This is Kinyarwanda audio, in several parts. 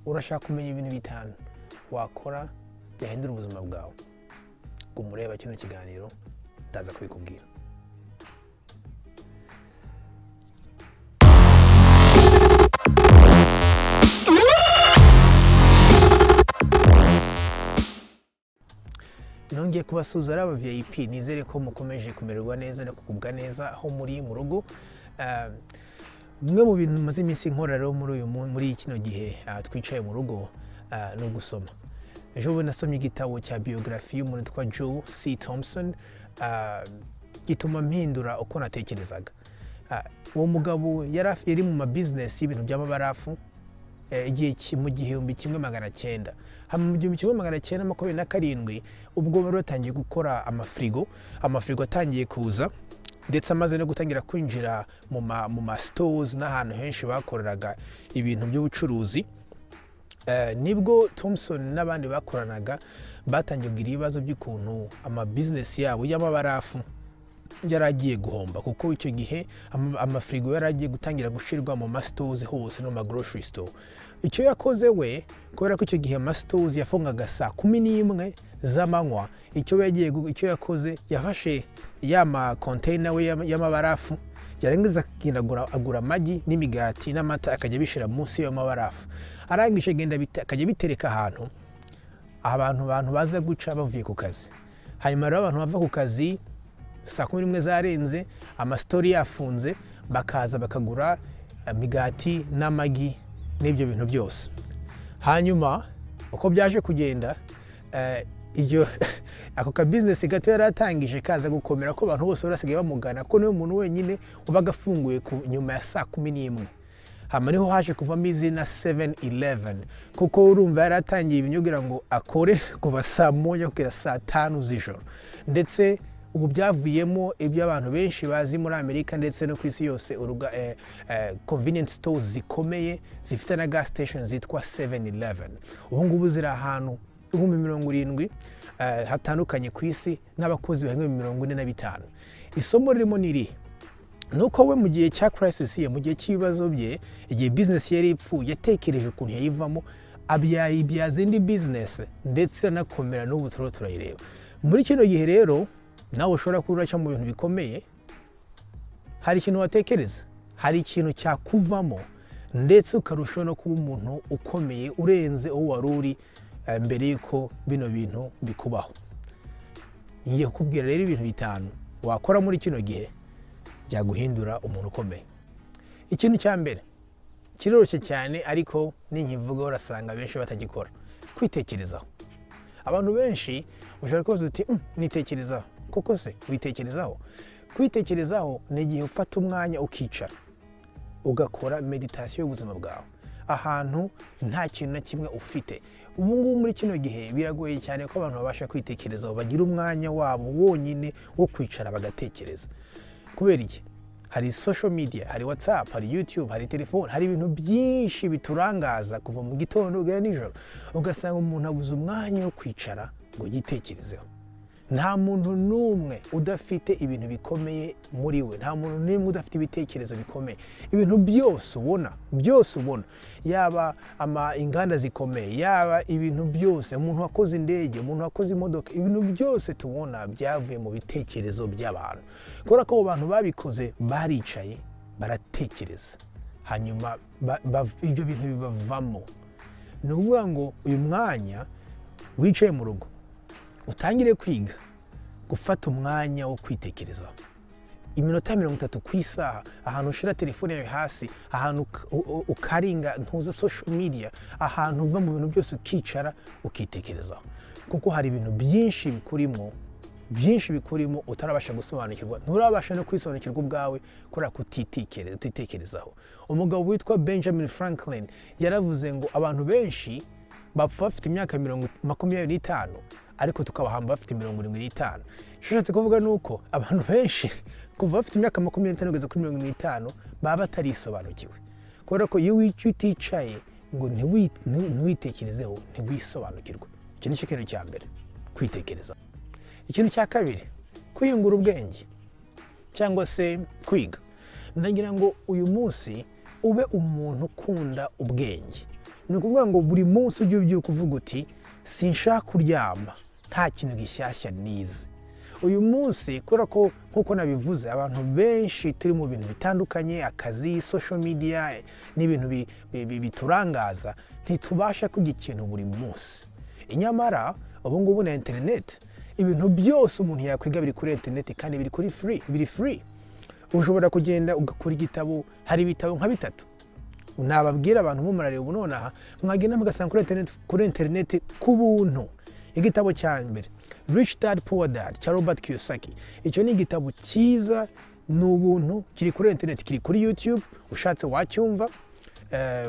urashaka kumenya ibintu bitanu wakora byahindura ubuzima bwawe, umureba kino kiganiro ndaza kubikubwira. Nongeye kubasuza ari abaVIP, nizere ko mukomeje kumererwa neza no kugubwa neza aho muri murugo. Mwe mu bintu maze iminsi nkora rero muri kino gihe twicaye mu rugo no gusoma. Ejo bundi nasomye igitabo cya biography y'umuntu witwa Joe C. Thompson, gituma mpindura uko natekerezaga. Uwo mugabo yari mu business y'ibintu by'amabarafu igihe mu gihumbi 1900. Mu gihumbi 1927 ubwo bari batangiye gukora amafrigo atangiye kuza, ndetse amaze no gutangira kwinjira mu ma stores n'ahantu henshi bakoreraga ibintu by'ubucuruzi. Nibwo Thompson n'abandi bakoranaga batangiye kugira ibibazo by'ukuntu ama business yabo y'amabarafu yaragiye guhomba, kuko icyo gihe amafrigo yaragiye gutangira gushirwa mu ma stores hose no ma grocery store. Icyo yakoze we, kubera ko icyo gihe ama stores yafungaga saa 11 z'amanywa, icyo yakoze yafashe yama container we y'amabarafu, yarangiza agura amagi n'imigati n'amata akajya bishira munsi y'ayo mabarafu. Arangije agenda akajya bitereka ahantu abantu baza guca bavuye ku kazi. Hanyuma rero abantu bava ku kazi saa 11 zarenze, amastori yafunze, bakaza bakagura imigati n'amagi n'ibyo bintu byose. Hanyuma uko byaje kugenda, ako ka business gato yaratangije kaza gukomera ko abantu bose barasigaye bamugana ko niwe muntu wenyine ubaga afunguye ku nyuma ya saa 11. Hama niho haje kuvamo izina 7-11, kuko urumva yaratangiye ibinyugira ngo akore kuva saa 1 kugera saa 5 z'ijoro. Ndetse ubu byavuyemo ibyo abantu benshi bazi muri Amerika ndetse no ku isi yose, convenience stores zikomeye zifite na gas station zitwa 7-11. Ubu ngubu ziri ahantu 70,000 hatandukanye ku isi n'abakozi bahenga 45. Isomo ririmo niri nuko we mu gihe cya crisis ye, mu gihe cy'ibibazo bye, igihe business yari ipfuye, yatekereje ukuntu yayivamo, abyaza indi business ndetse anakomera n'ubu turayireba. Muri kino gihe rero nawe ushobora kurura mu bintu bikomeye, hari ikintu watekereza, hari ikintu cyakuvamo, ndetse ukarushaho no kuba umuntu ukomeye urenze uwo wari uri mbere yuko bino bintu bikubaho. Ngiye kukubwira rero ibintu bitanu wakora muri kino gihe byaguhindura umuntu ukomeye. Ikintu cya mbere kiroroshye cyane, ariko ninkivuga urasanga benshi batagikora: kwitekerezaho. Abantu benshi ushobora kubaza uti nitekerezaho. Koko se witekerezaho? Kwitekerezaho ni igihe ufata umwanya ukicara ugakora meditation y'ubuzima bwawe, ahantu nta kintu na kimwe ufite. Ubu ngubu muri kino gihe biragoye cyane ko abantu babasha kwitekerezaho, bagira umwanya wabo wonyine wo kwicara bagatekereza. Kubera iki? Hari social media, hari WhatsApp, hari YouTube, hari telefone, hari ibintu byinshi biturangaza kuva mu gitondo kugera nijoro, ugasanga umuntu abuze umwanya wo kwicara ngo yitekerezeho. Nta muntu n'umwe udafite ibintu bikomeye muri we, nta muntu n'umwe udafite ibitekerezo bikomeye. Ibintu byose ubona, yaba inganda zikomeye, yaba ibintu byose, umuntu wakoze indege, umuntu wakoze imodoka, ibintu byose tubona byavuye mu bitekerezo by'abantu. Kubera ko abo bantu babikoze baricaye baratekereza, hanyuma ibyo bintu bibavamo. Ni ukuvuga ngo uyu mwanya wicaye mu rugo utangire kwiga gufata umwanya wo kwitekerezaho. Iminota 30 ku isaha, ahantu ushira telefone yawe hasi, ahantu ukaringa ntuza social media, ahantu uva mu bintu byose ukicara ukitekerezaho. Kuko hari ibintu byinshi bikurimo utarabasha gusobanukirwa, nturabasha no kwisobanukirwa ubwawe kubera kutitekerezaho. Umugabo witwa Benjamin Franklin yaravuze ngo abantu benshi bapfa bafite imyaka 25, ariko tukabahamba bafite 75. Shishatse kuvuga nuko abantu benshi kuva bafite imyaka 25 kugeza kuri 75 baba batarisobanukiwe. Kubera ko iyo uticaye ngo ntiwitekerezeho ntiwisobanukirwa. Icyo ni ikintu cya mbere, kwitekereza. Ikintu cya kabiri, kwiyungura ubwenge cyangwa se kwiga. Ndagira ngo uyu munsi ube umuntu ukunda ubwenge. ni ukuvuga ngo buri munsi ujye ubyuka uvuga uti sinshaka kuryama nta kintu gishyashya nize. Uyu munsi kubera ko nk'uko nabivuze abantu benshi turi mu bintu bitandukanye, akazi, social media n'ibintu biturangaza, ntitubasha kujya ikintu buri munsi. Inyamara ubu ngubu na internet ibintu byose umuntu yakwiga biri kuri internet kandi biri free. Ushobora kugenda ugakora igitabo, hari ibitabo nka 3. Nababwira abantu mumurareba ubu nonaha mwagenda mugasanga kuri internet ku buntu. Igitabo cya mbere Rich Dad Poor Dad cya Robert Kiyosaki. Icyo ni igitabo cyiza, ni ubuntu, kiri kuri internet, kiri kuri YouTube, ushatse wacyumva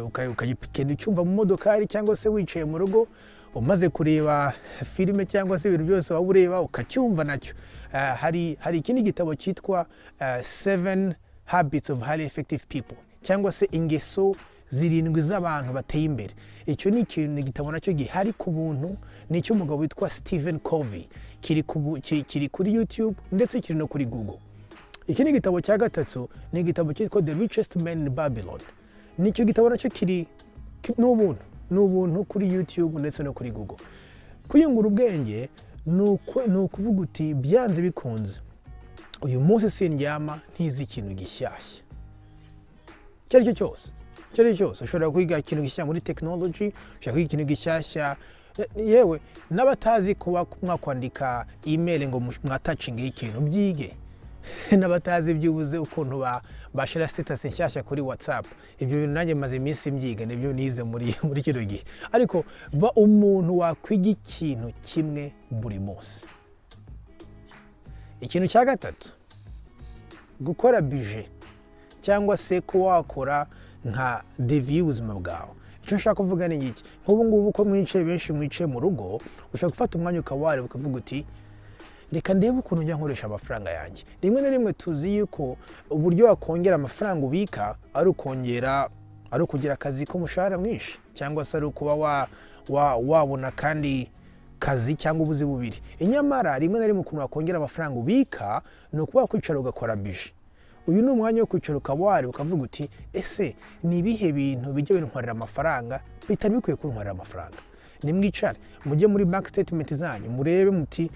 ukagenda ucyumva mu modokari cyangwa se wicaye mu rugo umaze kureba filime cyangwa se ibintu byose waba ureba ukacyumva nacyo. Hari ikindi gitabo cyitwa 7 Habits of Highly Effective People cyangwa se ingeso 7 z'abantu bateye imbere. Icyo ni ikintu igitabo nacyo gihari ku buntu, ni icy'umugabo witwa Stephen Covey, kiri kuri YouTube ndetse kiri no kuri Google. Iki ni igitabo cya gatatu, ni igitabo cyitwa The Richest Man in Babylon. Nicyo gitabo nacyo kiri n'ubuntu kuri YouTube ndetse no kuri Google. Kwiyungura ubwenge ni ukuvuga uti byanze bikunze uyu munsi sindyama ntizi ikintu gishyashya. Cyari cyose ushobora kwiga ikintu gishyashya muri technology, ushobora kwiga ikintu gishyashya, yewe n'abatazi kuba mwakwandika email ngo mwatacinge ikintu byige. N'abatazi byubuze ukuntu bashira status nshyashya kuri WhatsApp. Ibyo bintu nanjye maze iminsi mbyiga, nibyo nize muri kino gihe. Ariko ba umuntu wakwiga ikintu kimwe buri munsi. Ikintu cya gatatu, gukora budget cyangwa se ko wakora nka devi y'ubuzima bwawe. Icyo nshaka kuvuga ni iki? Nk'ubu ngubu ko benshi mwicaye mu rugo, ushaka gufata umwanya ukaware ukavuga uti reka ndebe ukuntu njya nkoresha amafaranga yanjye. Rimwe na rimwe tuzi yuko uburyo wakongera amafaranga ubika ari ukugira akazi k'umushahara mwinshi, cyangwa se ari ukuba wabona kandi kazi cyangwa ubuzi bubiri. Inyamara rimwe na rimwe ukuntu wakongera amafaranga ubika ni ukuba kwicara ugakora budget. Uyu ni umwanya wo kwicara ukaware ukavuga uti ese ni ibihe bintu bijya bintwarira amafaranga bitari bikwiye kuntwarira amafaranga. Nimwicare mujye muri bank statement zanyu murebe muti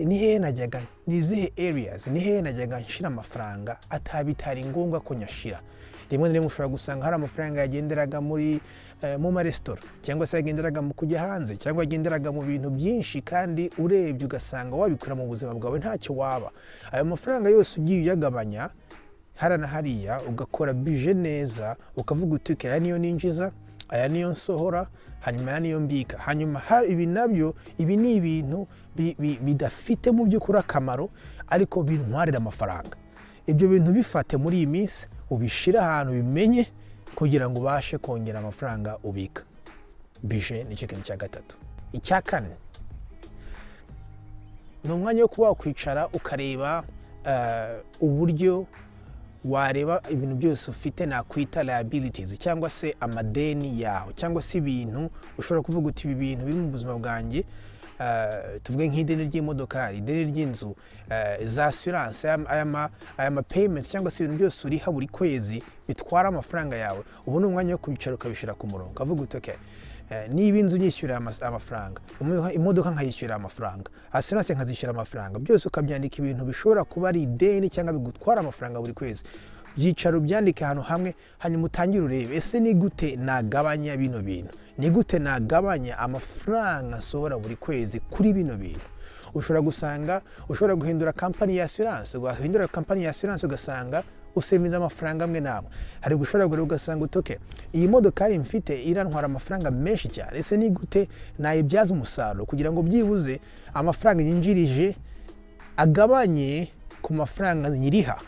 ni hehe najyaga, ni izihe areas, ni hehe najyaga nshira amafaranga bitari ngombwa ko nyashira. Rimwe na rimwe ushobora gusanga hari amafaranga yagenderaga mu maresitora, cyangwa se yagenderaga mu kujya hanze, cyangwa yagenderaga mu bintu byinshi, kandi urebye ugasanga wabikura mu buzima bwawe ntacyo waba. Ayo mafaranga yose ugiye uyagabanya harana hariya, ugakora budget neza, ukavuga uti aya niyo ninjiza, aya niyo nsohora, hanyuma aya niyo mbika. Hanyuma ibi ni ibintu bidafite mu by'ukuri akamaro ariko bintwarira amafaranga. Ibyo bintu bifate muri iyi minsi ubishira ahantu bimenye kugira ngo ubashe kongera amafaranga ubika. Budget ni kintu cya gatatu. Icya kane ni umwanya wo kuba wakwicara ukareba uburyo wareba ibintu byose ufite nakwita liabilities, cyangwa se amadeni yawe, cyangwa se ibintu ushobora kuvuga uti ibi bintu biri mu buzima bwanjye, tuvuge nk'ideni ry'imodokari, ideni ry'inzu, za assurance, aya ma payments, cyangwa se ibintu byose uriha buri kwezi bitwara amafaranga yawe. Ubu ni umwanya wo kubicara ukabishira ku murongo, ukavuga uti okay, niba inzu nyishyura amafaranga, imodoka nkayishyura amafaranga, assurance nkazishyura amafaranga, byose ukabyandika ibintu bishobora kuba ari ideni cyangwa bigutwara amafaranga buri kwezi. Byicaro byandike ahantu hamwe, hanyuma utangire urebe ese ni gute nagabanya bino bintu, ni gute nagabanya amafaranga nsohora buri kwezi kuri bino bintu. Ushobora guhindura company ya assurance, ugahindura company ya assurance ugasanga usevinza amafaranga amwe namwe. Hari gushobora ugasanga utoke iyi modokari mfite irantwara amafaranga menshi cyane, ese ni gute nayibyaza umusaruro kugira ngo byibuze amafaranga yinjirije agabanye ku mafaranga nyiriha.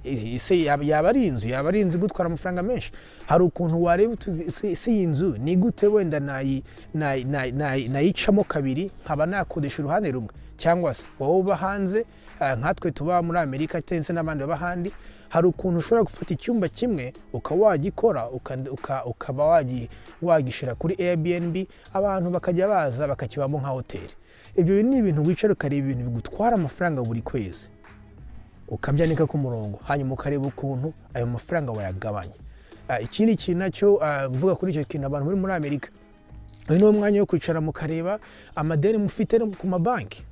Ise yaba ari inzu gutwara amafaranga menshi. Hari ukuntu wareba ese iyi nzu ni gute wenda nayicamo kabiri nkaba nakodesha uruhande rumwe, cyangwa se wowe uba hanze nkatwe tuba muri Amerika cyangwa n'abandi baba handi. Hari ukuntu ushobora gufata icyumba kimwe ukaba wagikora ukaba wagishira kuri Airbnb, abantu bakajya baza bakakibamo nka hoteli. Ibyo ni ibintu wicara ukareba ibintu bigutwara amafaranga buri kwezi, ukabyandika ku murongo, hanyuma ukareba ukuntu ayo mafaranga wayagabanya. ikindi kintu nacyo mvuga kuri icyo kintu, abantu muri Amerika, uyu ni umwanya wo kwicara mukareba amadeni mufite ku mabanki.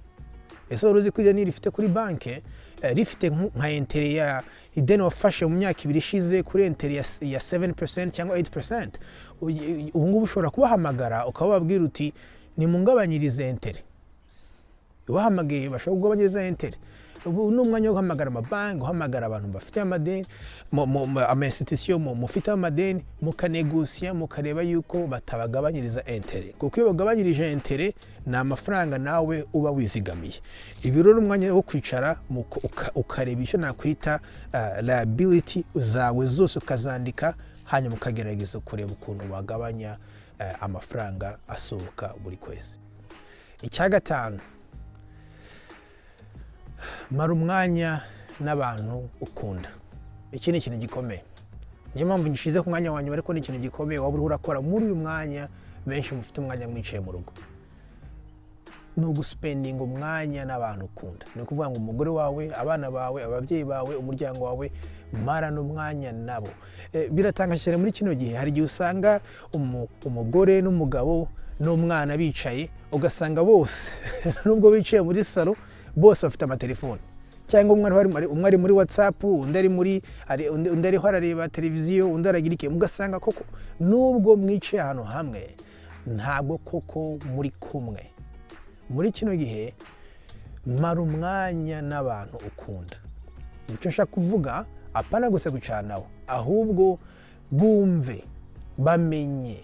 Ese wari uzi ko ideni rifite kuri banki rifite nka intere ya ideni wafashe mu myaka 2 ishize kuri intere ya 7% cyangwa 8%. Ubu ngubu ushobora kubahamagara ukababwira uti nimungabanyirize intere. Ubahamagaye bashobora kugabanyiriza intere. Ubu ni umwanya wo guhamagara amabanki, guhamagara abantu bafite amadeni, ama institution mufite amadeni, mukanegosiya mukareba yuko batabagabanyiriza intere. Kuko iyo bagabanyirije intere ni amafaranga nawe uba wizigamiye. Ibi rero umwanya wo kwicara ukareba icyo nakwita liability zawe zose ukazandika, hanyuma ukagerageza kureba ukuntu wagabanya amafaranga asohoka buri kwezi. Icya gatanu, mara umwanya n'abantu ukunda. Iki ni ikintu gikomeye. Niyo mpamvu nishize ku mwanya wanyu, ariko ni ikintu gikomeye waba uri urakora muri uyu mwanya. Benshi mufite umwanya mwicaye mu rugo, ni uguspendinga umwanya n'abantu ukunda. Ni ukuvuga ngo umugore wawe, abana bawe, ababyeyi bawe, umuryango wawe, marana umwanya nabo. Biratangaje cyane muri kino gihe, hari igihe usanga umugore n'umugabo n'umwana bicaye, ugasanga bose nubwo bicaye muri salo bose bafite amatelefone, cyangwa umwe ari muri WhatsApp, undi ariho arareba televiziyo, undi aragira iki. Mugasanga koko nubwo mwicaye ahantu hamwe ntabwo koko muri kumwe. Muri kino gihe mara umwanya n'abantu ukunda. Icyo nshaka kuvuga, apana gusa gucanaho, ahubwo bumve, bamenye.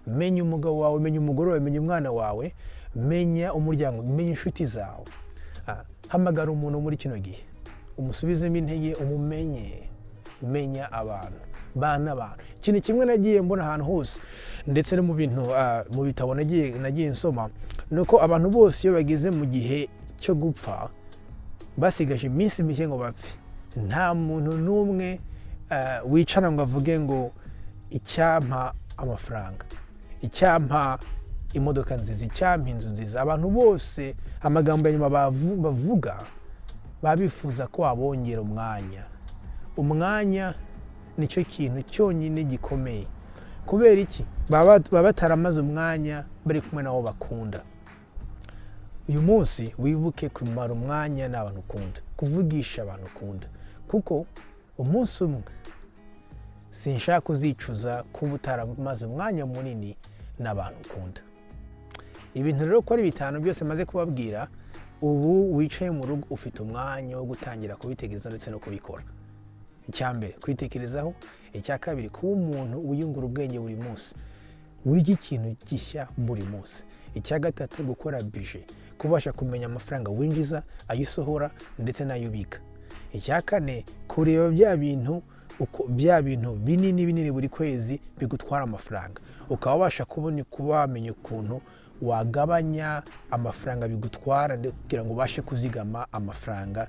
Menya umugabo wawe, menya umugore wawe, menya umwana wawe, menya umuryango, menya inshuti zawe. Hamagara umuntu muri kino gihe, umusubizemo intege, umumenye. Menya abantu, bana abantu. Ikintu kimwe nagiye mbona ahantu hose, ndetse no mu bintu mu bitabo nagiye nsoma, nuko abantu bose iyo bageze mu gihe cyo gupfa basigaje iminsi mike ngo bapfe, nta muntu n'umwe wicara ngo avuge ngo icyampa amafaranga, icyampa imodoka nziza, icyampa inzu nziza. Abantu bose amagambo ya nyuma bavuga babifuza ko wabongera umwanya. Umwanya nicyo kintu cyonyine gikomeye. Kubera iki? Baba bataramaze umwanya bari kumwe nabo bakunda. Uyu munsi wibuke kumara umwanya n'abantu ukunda, kuvugisha abantu ukunda, kuko umunsi umwe sinshaka uzicuza kuba utaramaze umwanya munini n'abantu ukunda. Ibintu rero ko ari 5 byose maze kubabwira, ubu wicaye mu rugo ufite umwanya wo gutangira kubitekereza ndetse no kubikora. Icyambere, kwitekerezaho. Icya kabiri, kuba umuntu wiyungura ubwenge buri munsi, wiga ikintu gishya buri munsi. Icya gatatu, gukora budget, kubasha kumenya amafaranga winjiza, ayisohora ndetse n'ayubika. Icya kane, kureba bya bintu binini buri kwezi bigutwara amafaranga, ukabasha kubamenya ukuntu wagabanya amafaranga bigutwara kugira ngo ubashe kuzigama amafaranga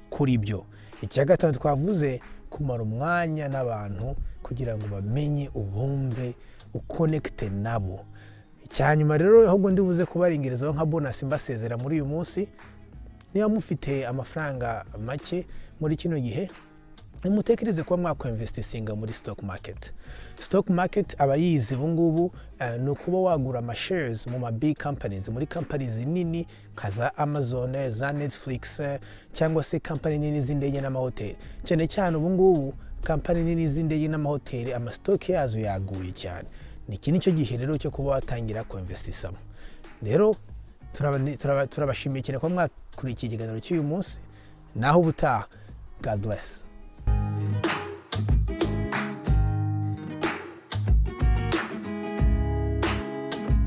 kuri byo. Icya gatanu twavuze, kumara umwanya n'abantu kugira ngo bamenye, ubumve, uconnecte nabo. Icyanyuma rero ahubwo ndibuze kubaringerezaho nka bonus mbasezera muri uyu munsi, niba mufite amafaranga make muri kino gihe, nimutekereze kuba mwakwinvestinga muri stock market. Stock market abayizi ubu ngubu ni ukuba wagura amashares mu ma big companies, muri companies nini nka za Amazon, za Netflix, cyangwa se company nini z'indege n'amahoteli. Cyane cyane ubu ngubu company nini z'indege n'amahoteli amastock yazo yaguye cyane. Ni iki nicyo gihe rero cyo kuba watangira kuinvestisamo. Rero turabashimiye cyane ko mwakurikiye ikiganiro cy'uyu munsi. Naho ubutaha, God bless.